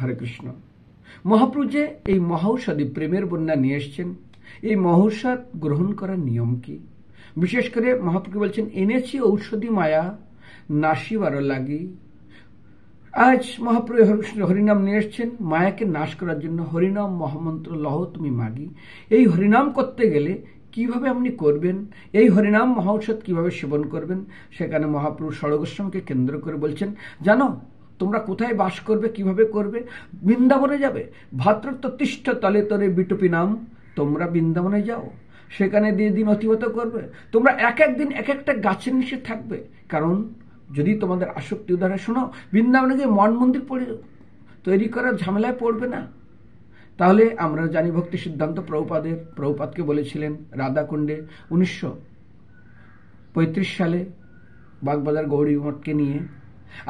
হরে কৃষ্ণ। মহাপ্রভু যে এই মহৌষধি প্রেমের বন্যা নিয়ে এসছেন, এই মহৌষধ গ্রহণ করার নিয়ম কি? বিশেষ করে মহাপ্রভু বলছেন, এনেছি ঔষধি মায়া নাশিবার লাগি। আজ মহাপ্রভু হরিনাম নিয়ে এসছেন মায়াকে নাশ করার জন্য। হরিনাম মহামন্ত্র লহ তুমি মাগি। এই হরিনাম করতে গেলে কিভাবে আপনি করবেন, এই হরিনাম মহৌষধ কিভাবে সেবন করবেন, সেখানে মহাপ্রভু ষড়গোস্বামীকে কেন্দ্র করে বলছেন, জানো তোমরা কোথায় বাস করবে, কিভাবে করবে? বৃন্দাবনে যাবে। ভাতৃত্ব তিষ্ঠ তলে তরে বিটুপি নাম। তোমরা বৃন্দাবনে যাও, সেখানে দিয়ে দিন অতিবাহিত করবে। তোমরা এক এক দিন এক একটা গাছের নিচে থাকবে। কারণ যদি তোমাদের আসক্তি উদাহরণ শোনো, বৃন্দাবনে গিয়ে মন মন্দির তৈরি করার ঝামেলায় পড়বে না। তাহলে আমরা জানি ভক্তি সিদ্ধান্ত প্রভুপাদকে বলেছিলেন রাধাকুণ্ডে 1935 সালে বাগবাজার গৌরী মঠকে নিয়ে।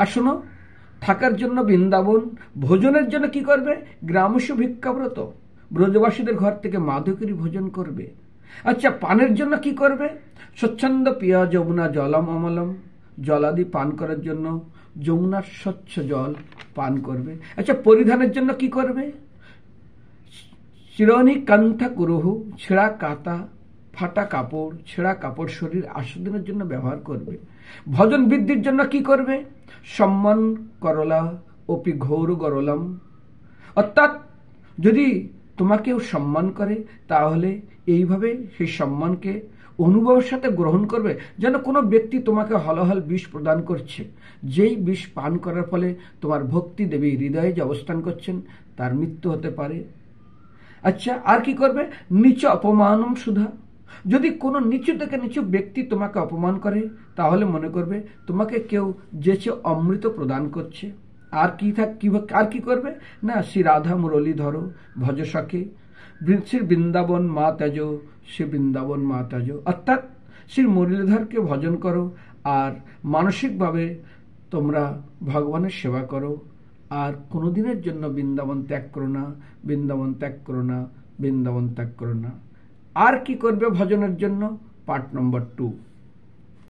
আর শোনো, থাকার জন্য বৃন্দাবন, ভোজনের জন্য কি করবে? গ্রামস্য ভিক্ষাব্রত, ব্রজবাসীদের ঘর থেকে মাধুকরী ভোজন করবে। আচ্ছা, পানের জন্য কি করবে? স্বচ্ছন্দ পিয়া যমুনা জলম অমলম, জলাদি পান করার জন্য যমুনার স্বচ্ছ জল পান করবে। আচ্ছা, পরিধানের জন্য কি করবে? চিরনি কান্থা কুরুহু, ছেঁড়া কাতা ফাটা কাপড়, ছেঁড়া কাপড় শরীর আস্বাদনের জন্য ব্যবহার করবে। ভজন বৃদ্ধির জন্য কি করবে? সম্মান করলা অপি ঘোর গরলাম। অর্থাৎ যদি তোমাকেও সম্মান করে, তাহলে এইভাবে সেই সম্মানকে অনুভবের সাথে গ্রহণ করবে, যেন কোনো ব্যক্তি তোমাকে হলহল বিষ প্রদান করছে। যেই বিষ পান করার ফলে তোমার ভক্তি দেবী হৃদয়ে যে অবস্থান করছেন, তার মৃত্যু হতে পারে। আচ্ছা, আর কি করবে? নিচ অপমানম সুধা। যদি কোনো নিচু থেকে নিচু ব্যক্তি তোমাকে অপমান করে, তাহলে মনে করবে তোমাকে কেউ যেচে অমৃত প্রদান করছে। আর কি করবে না? শ্রী রাধা মুরলী ধরো ভজ সখে, শ্রী বৃন্দাবন মা ত্যাজ, শ্রী বৃন্দাবন মা ত্যাজ। অর্থাৎ শ্রী মুরলীধরকে ভজন করো আর মানসিকভাবে তোমরা ভগবানের সেবা করো। আর কোনোদিনের জন্য বৃন্দাবন ত্যাগ করো না, বৃন্দাবন ত্যাগ করো না, বৃন্দাবন ত্যাগ করো না। আর কি করবে ভজনের জন্য? Part number 2।